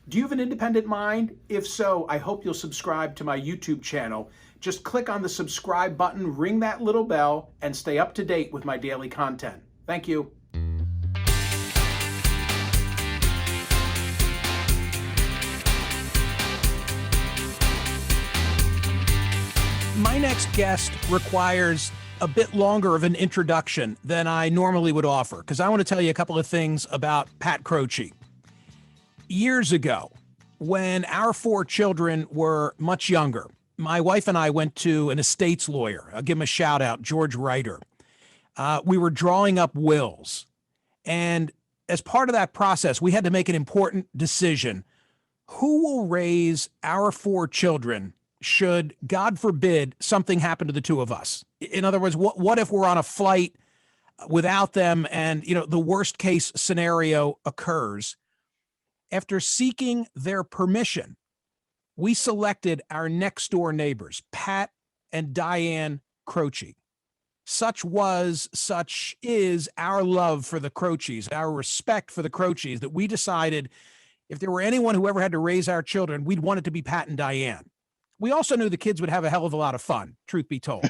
Do you have an independent mind? If so, I hope you'll subscribe to my YouTube channel. Just click on the subscribe button, ring that little bell, and stay up to date with my daily content. Thank you. My next guest requires a bit longer of an introduction than I normally would offer, because I want to tell you a couple of things about Pat Croce. Years ago, when our four children were much younger, my wife and I went to an estates lawyer. I'll give him a shout out, George Reiter. We were drawing up wills. And as part of that process, we had to make an important decision. Who will raise our four children should, God forbid, something happen to the two of us? In other words, what if we're on a flight without them and, the worst case scenario occurs? After seeking their permission, we selected our next door neighbors, Pat and Diane Croce. Such is our love for the Croces, our respect for the Croces, that we decided if there were anyone who ever had to raise our children, we'd want it to be Pat and Diane. We also knew the kids would have a hell of a lot of fun, truth be told.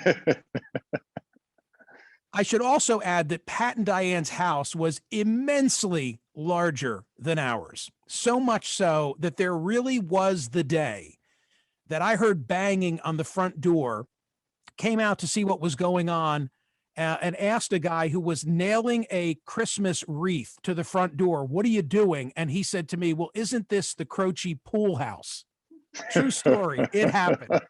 I should also add that Pat and Diane's house was immensely larger than ours. So much so that there really was the day that I heard banging on the front door, came out to see what was going on, and asked a guy who was nailing a Christmas wreath to the front door, "What are you doing?" And he said to me, "Well, isn't this the Croce pool house?" True story. It happened.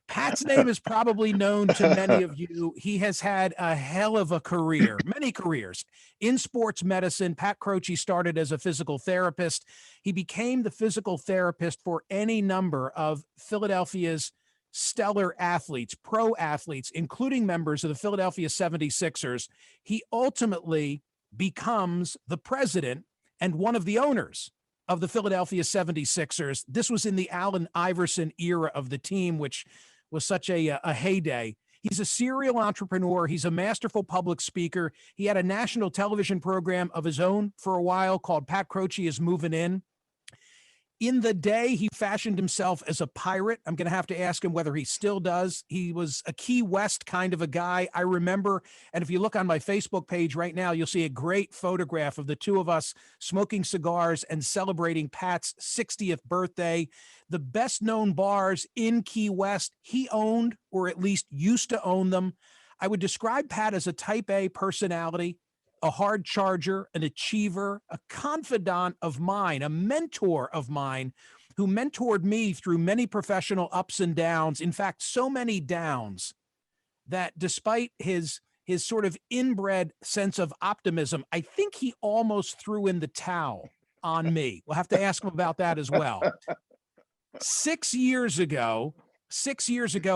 Pat's name is probably known to many of you. He has had a hell of a career, many careers in sports medicine. Pat Croce started as a physical therapist. He became the physical therapist for any number of Philadelphia's stellar athletes, pro athletes, including members of the Philadelphia 76ers. He ultimately becomes the president and one of the owners of the Philadelphia 76ers. This was in the Allen Iverson era of the team, which was such a heyday. He's a serial entrepreneur. He's a masterful public speaker. He had a national television program of his own for a while called Pat Croce is Moving In. In the day, he fashioned himself as a pirate. I'm going to have to ask him whether he still does. He was a Key West kind of a guy. I remember, and if you look on my Facebook page right now, you'll see a great photograph of the two of us smoking cigars and celebrating Pat's 60th birthday. The best known bars in Key West, he owned, or at least used to own them. I would describe Pat as a type A personality, a hard charger, an achiever, a confidant of mine, a mentor of mine, who mentored me through many professional ups and downs. In fact, so many downs that despite his sort of inbred sense of optimism, I think he almost threw in the towel on me. We'll have to ask him about that as well. 6 years ago,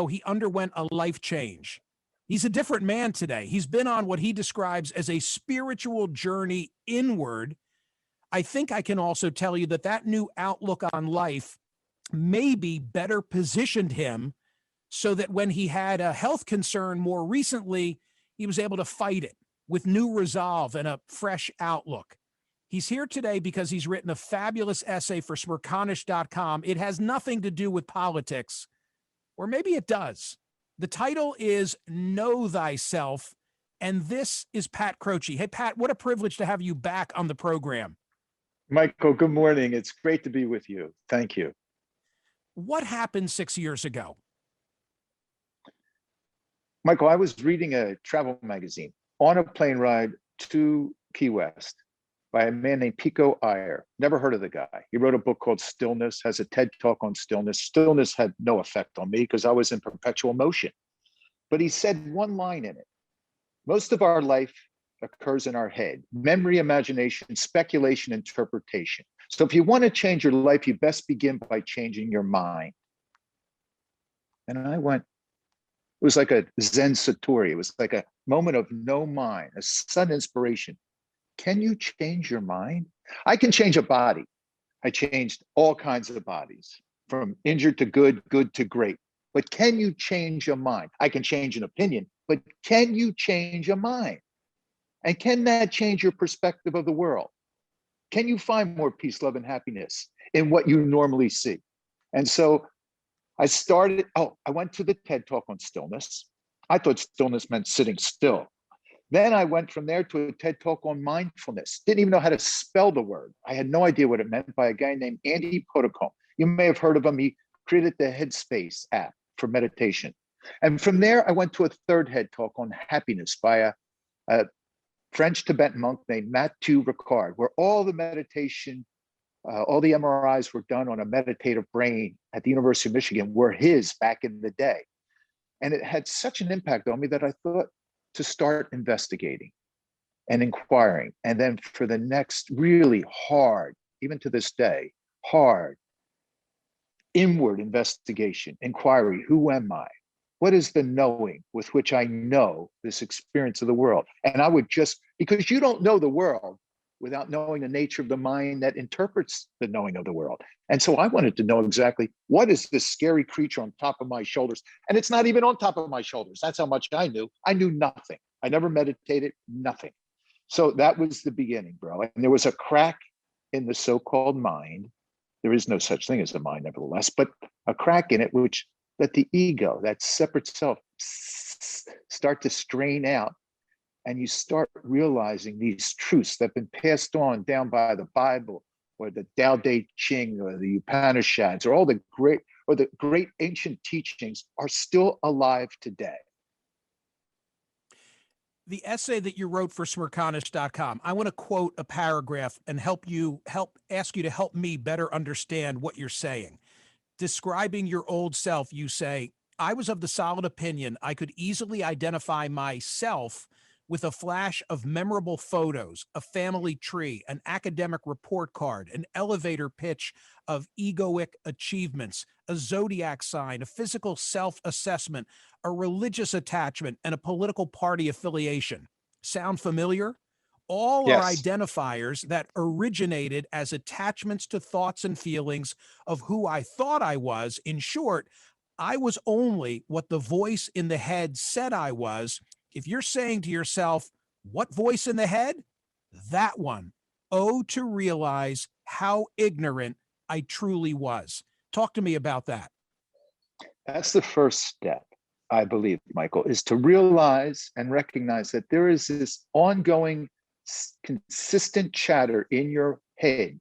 he underwent a life change. He's a different man today. He's been on what he describes as a spiritual journey inward. I think I can also tell you that new outlook on life maybe better positioned him so that when he had a health concern more recently, he was able to fight it with new resolve and a fresh outlook. He's here today because he's written a fabulous essay for Smirconish.com. It has nothing to do with politics, or maybe it does. The title is Know Thyself, and this is Pat Croce. Hey, Pat, what a privilege to have you back on the program. Michael, good morning. It's great to be with you. Thank you. What happened 6 years ago? Michael, I was reading a travel magazine on a plane ride to Key West by a man named Pico Iyer. Never heard of the guy. He wrote a book called Stillness, has a TED talk on stillness. Stillness had no effect on me because I was in perpetual motion. But he said one line in it. Most of our life occurs in our head: memory, imagination, speculation, interpretation. So if you want to change your life, you best begin by changing your mind. And I went, it was like a Zen Satori. It was like a moment of no mind, a sudden inspiration. Can you change your mind? I can change a body. I changed all kinds of bodies, from injured to good, good to great. But can you change your mind? I can change an opinion, but can you change your mind? And can that change your perspective of the world? Can you find more peace, love, and happiness in what you normally see? And so I went to the TED Talk on stillness. I thought stillness meant sitting still. Then I went from there to a TED Talk on mindfulness. Didn't even know how to spell the word. I had no idea what it meant, by a guy named Andy Podicombe. You may have heard of him. He created the Headspace app for meditation. And from there, I went to a third TED Talk on happiness by a French Tibetan monk named Mathieu Ricard, where all the meditation, all the MRIs were done on a meditative brain at the University of Michigan, were his back in the day. And it had such an impact on me that I thought to start investigating and inquiring. And then for the next really hard, even to this day, hard inward investigation, inquiry, who am I? What is the knowing with which I know this experience of the world? And I would just, because you don't know the world without knowing the nature of the mind that interprets the knowing of the world. And so I wanted to know exactly, what is this scary creature on top of my shoulders? And it's not even on top of my shoulders. That's how much I knew. I knew nothing. I never meditated, nothing. So that was the beginning, bro. And there was a crack in the so-called mind. There is no such thing as a mind, nevertheless, but a crack in it, which let the ego, that separate self, start to strain out. And you start realizing these truths that have been passed on down by the Bible or the Tao Te Ching or the Upanishads or all the great ancient teachings are still alive today. The essay that you wrote for Smirkanish.com, I want to quote a paragraph and ask you to help me better understand what you're saying. Describing your old self, you say, I was of the solid opinion I could easily identify myself with a flash of memorable photos, a family tree, an academic report card, an elevator pitch of egoic achievements, a zodiac sign, a physical self-assessment, a religious attachment, and a political party affiliation. Sound familiar? All are Yes. identifiers that originated as attachments to thoughts and feelings of who I thought I was. In short, I was only what the voice in the head said I was. If you're saying to yourself, what voice in the head? That one. Oh, to realize how ignorant I truly was. Talk to me about that. That's the first step, I believe, Michael, is to realize and recognize that there is this ongoing, consistent chatter in your head,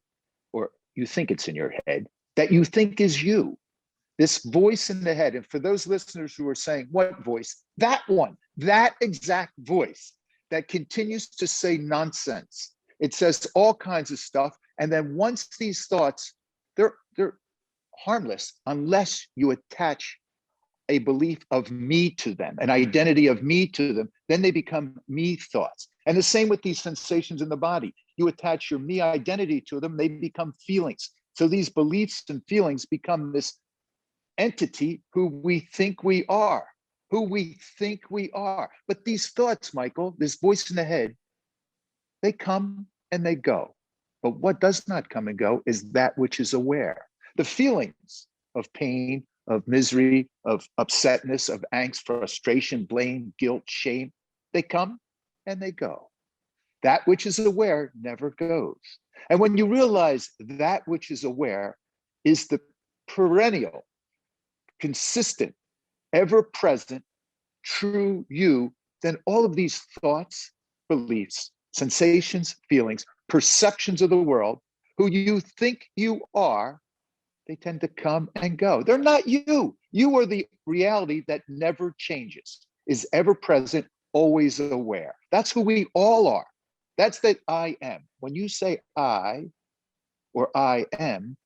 or you think it's in your head, that you think is you. This voice in the head. And for those listeners who are saying, what voice? That one, that exact voice that continues to say nonsense. It says all kinds of stuff. And then once these thoughts, they're harmless unless you attach a belief of me to them, an identity of me to them, then they become me thoughts. And the same with these sensations in the body. You attach your me identity to them, they become feelings. So these beliefs and feelings become this entity who we think we are, But these thoughts, Michael, this voice in the head, they come and they go. But what does not come and go is that which is aware. The feelings of pain, of misery, of upsetness, of angst, frustration, blame, guilt, shame, they come and they go. That which is aware never goes. And when you realize that which is aware is the perennial, consistent, ever-present, true you, then all of these thoughts, beliefs, sensations, feelings, perceptions of the world, who you think you are, they tend to come and go. They're not you. You are the reality that never changes, is ever present, always aware. That's who we all are. That's that I am. When you say I or I am,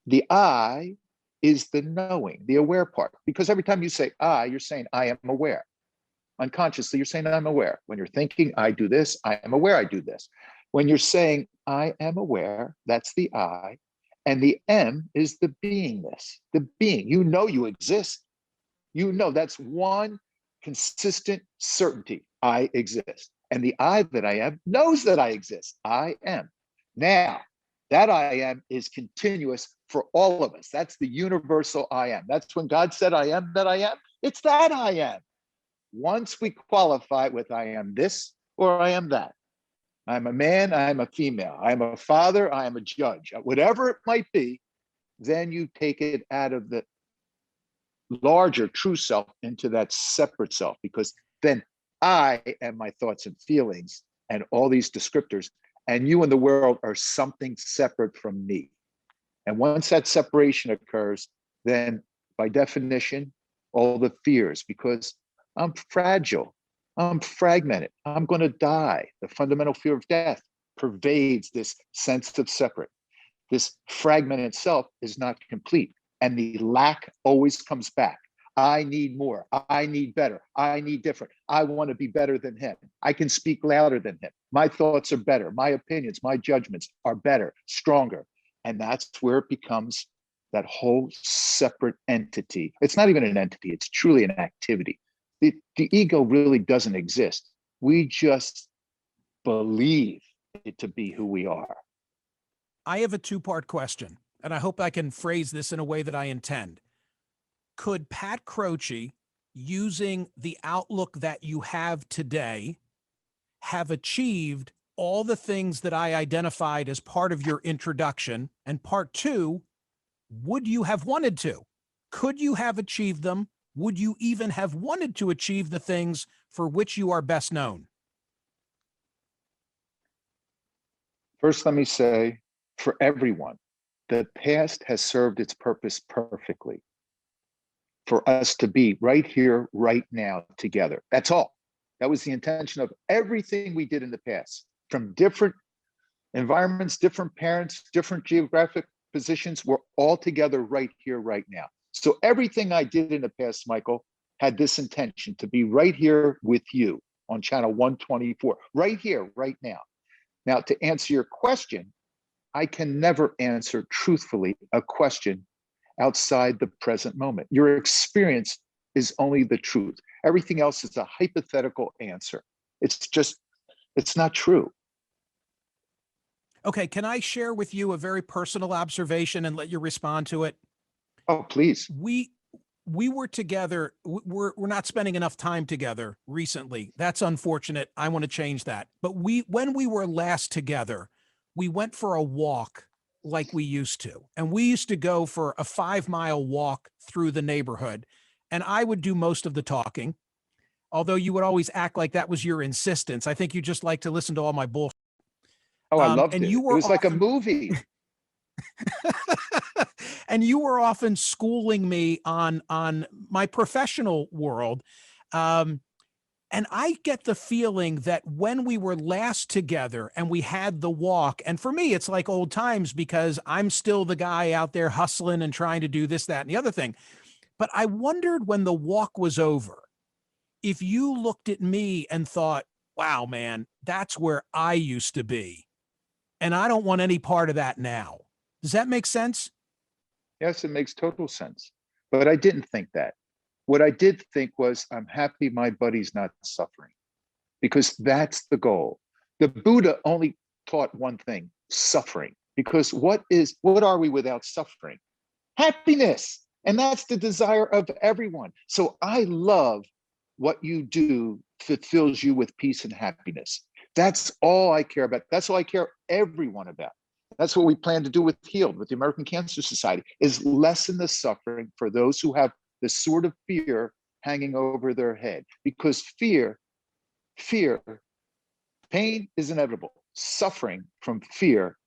the I is the knowing, the aware part. Because every time you say I, you're saying I am aware. Unconsciously, you're saying I'm aware. When you're thinking I do this, I am aware I do this. When you're saying I am aware, that's the I. And the M is the beingness, the being. You know you exist. You know that's one consistent certainty. I exist. And the I that I am knows that I exist. I am. Now, that I am is continuous for all of us. That's the universal I am. That's when God said, I am that I am. It's that I am. Once we qualify with I am this or I am that, I'm a man, I'm a female, I'm a father, I'm a judge, whatever it might be, then you take it out of the larger true self into that separate self, because then I am my thoughts and feelings and all these descriptors, and you and the world are something separate from me. And once that separation occurs, then by definition, all the fears, because I'm fragile, I'm fragmented, I'm going to die. The fundamental fear of death pervades this sense of separate. This fragmented self is not complete. And the lack always comes back. I need more. I need better. I need different. I want to be better than him. I can speak louder than him. My thoughts are better. My opinions, my judgments are better, stronger. And that's where it becomes that whole separate entity. It's not even an entity, it's truly an activity. The ego really doesn't exist. We just believe it to be who we are. I have a two-part question, and I hope I can phrase this in a way that I intend. Could Pat Croce, using the outlook that you have today, have achieved all the things that I identified as part of your introduction? And part two, would you have wanted to? Could you have achieved them? Would you even have wanted to achieve the things for which you are best known? First, let me say, for everyone, the past has served its purpose perfectly for us to be right here, right now, together. That's all. That was the intention of everything we did in the past, from different environments, different parents, different geographic positions. We're all together right here, right now. So everything I did in the past, Michael, had this intention to be right here with you on channel 124, right here, right now. Now, to answer your question, I can never answer truthfully a question outside the present moment. Your experience is only the truth. Everything else is a hypothetical answer. It's not true. Okay, can I share with you a very personal observation and let you respond to it? Oh, please. We were together. We're not spending enough time together recently. That's unfortunate. I want to change that. But when we were last together, we went for a walk like we used to. And we used to go for a 5-mile walk through the neighborhood. And I would do most of the talking, although you would always act like that was your insistence. I think you just like to listen to all my bullshit. Oh, I loved And it. you It were was like a often movie. and you were often schooling me on my professional world. Um, and I get the feeling that when we were last together and we had the walk, and for me, it's like old times because I'm still the guy out there hustling and trying to do this, that, and the other thing. But I wondered when the walk was over, if you looked at me and thought, wow, man, that's where I used to be. And I don't want any part of that now. Does that make sense? Yes, it makes total sense. But I didn't think that. What I did think was, I'm happy my buddy's not suffering, because that's the goal. The Buddha only taught one thing: suffering. Because what are we without suffering? Happiness. And that's the desire of everyone. So I love what you do fulfills you with peace and happiness. That's all I care about. That's all I care everyone about. That's what we plan to do with Healed, with the American Cancer Society, is lessen the suffering for those who have this sort of fear hanging over their head. Because fear, pain is inevitable. Suffering from fear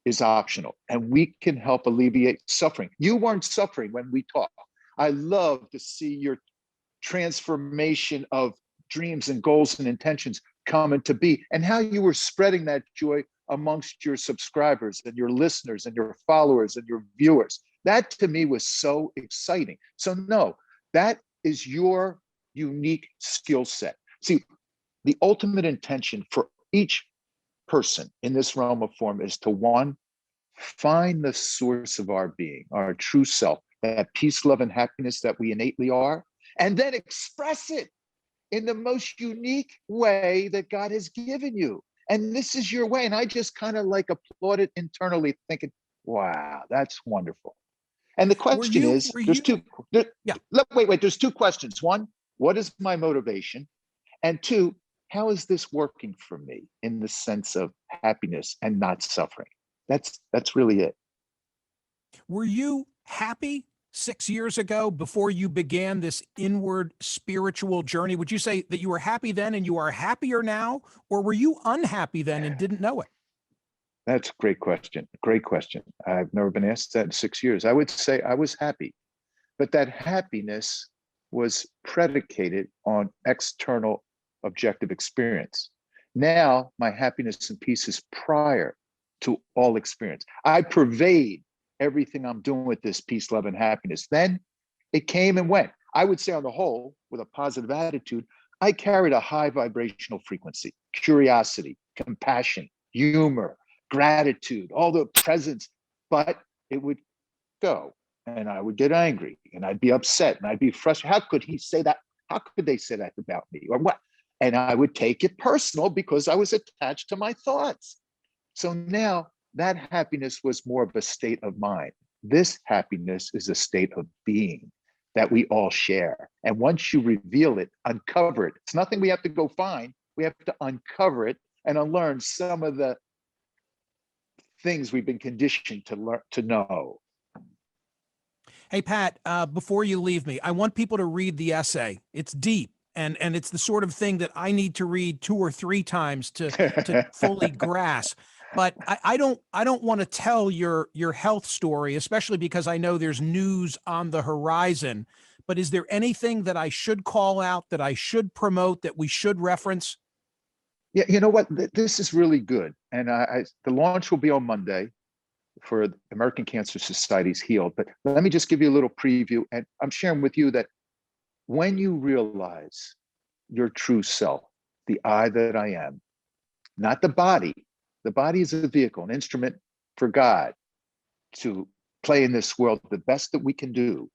is optional, and we can help alleviate suffering. You weren't suffering when we talked. I love to see your transformation of dreams and goals and intentions come into be, and how you were spreading that joy amongst your subscribers and your listeners and your followers and your viewers. That to me was so exciting. So no, that is your unique skill set. See, the ultimate intention for each person in this realm of form is to, one, find the source of our being, our true self, that peace, love, and happiness that we innately are, and then express it in the most unique way that God has given you. And this is your way. And I just kind of like applauded internally, thinking, wow, that's wonderful. And the question is, there's two, Yeah. wait, there's two questions. One, what is my motivation? And two, how is this working for me in the sense of happiness and not suffering? That's really it. Were you happy 6 years ago before you began this inward spiritual journey? Would you say that you were happy then and you are happier now? Or were you unhappy then and didn't know it? That's a great question. Great question. I've never been asked that in 6 years. I would say I was happy, but that happiness was predicated on external objective experience. Now, my happiness and peace is prior to all experience. I pervade everything I'm doing with this peace, love, and happiness. Then it came and went. I would say, on the whole, with a positive attitude, I carried a high vibrational frequency, curiosity, compassion, humor, gratitude, all the presence, but it would go and I would get angry and I'd be upset and I'd be frustrated. How could he say that? How could they say that about me or what? And I would take it personal because I was attached to my thoughts. So now that happiness was more of a state of mind. This happiness is a state of being that we all share. And once you reveal it, uncover it. It's nothing we have to go find. We have to uncover it and unlearn some of the things we've been conditioned to learn to know. Hey, Pat, before you leave me, I want people to read the essay. It's deep. And it's the sort of thing that I need to read 2 or 3 times to fully grasp. But I don't want to tell your health story, especially because I know there's news on the horizon. But is there anything that I should call out, that I should promote, that we should reference? Yeah, you know what? This is really good. And the launch will be on Monday for the American Cancer Society's Healed. But let me just give you a little preview. And I'm sharing with you that when you realize your true self, the I that I am, not the body is a vehicle, an instrument for God to play in this world the best that we can do.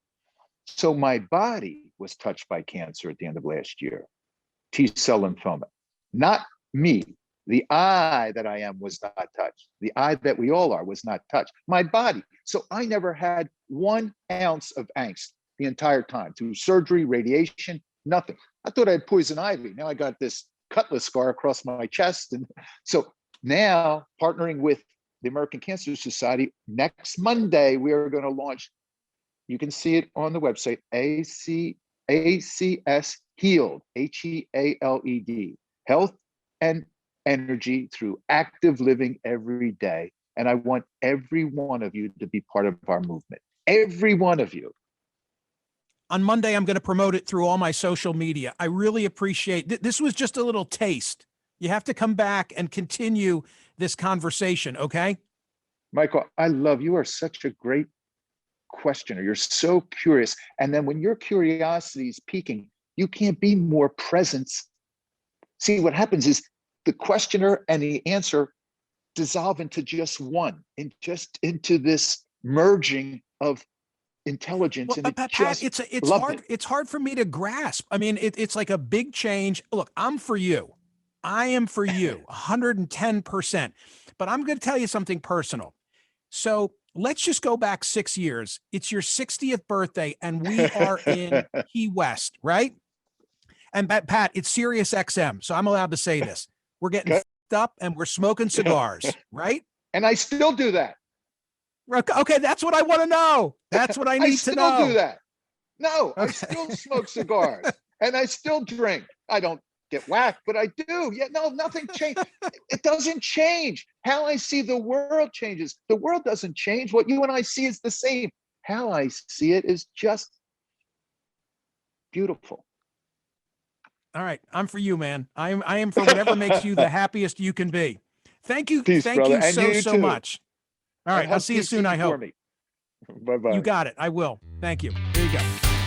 So my body was touched by cancer at the end of last year, T-cell lymphoma, not me. The I that I am was not touched. The I that we all are was not touched. My body. So I never had 1 ounce of angst the entire time through surgery, radiation, nothing. I thought I had poison ivy. Now I got this cutlass scar across my chest. And so now, partnering with the American Cancer Society, next Monday, we are going to launch, you can see it on the website, ACS Healed, HEALED, Health and Energy Through Active Living Every Day. And I want every one of you to be part of our movement. Every one of you. On Monday, I'm going to promote it through all my social media. I really appreciate this. Was just a little taste. You have to come back and continue this conversation, okay? Michael, I love you. Are such a great questioner. You're so curious. And then when your curiosity is peaking, you can't be more present. See, what happens is the questioner and the answer dissolve into just one, and just into this merging of intelligence. Well, And Pat, it's hard. It's hard for me to grasp. I mean, it's like a big change. Look, I'm for you. I am for you 110%. But I'm going to tell you something personal. So let's just go back 6 years. It's your 60th birthday and we are in Key West, right? And Pat, it's Sirius XM. So I'm allowed to say this. We're getting up and we're smoking cigars, right? And I still do that. Okay, that's what I want to know. That's what I need to know. I still do that. No, okay. I still smoke cigars and I still drink. I don't get whacked, but I do. Yeah, no, nothing changed. It doesn't change. How I see the world changes. The world doesn't change. What you and I see is the same. How I see it is just beautiful. All right, I'm for you, man. I am for whatever makes you the happiest you can be. Thank you. Peace, thank brother. you so much. All right, I'll see you soon, I hope. Bye-bye. You got it. I will. Thank you. Here you go.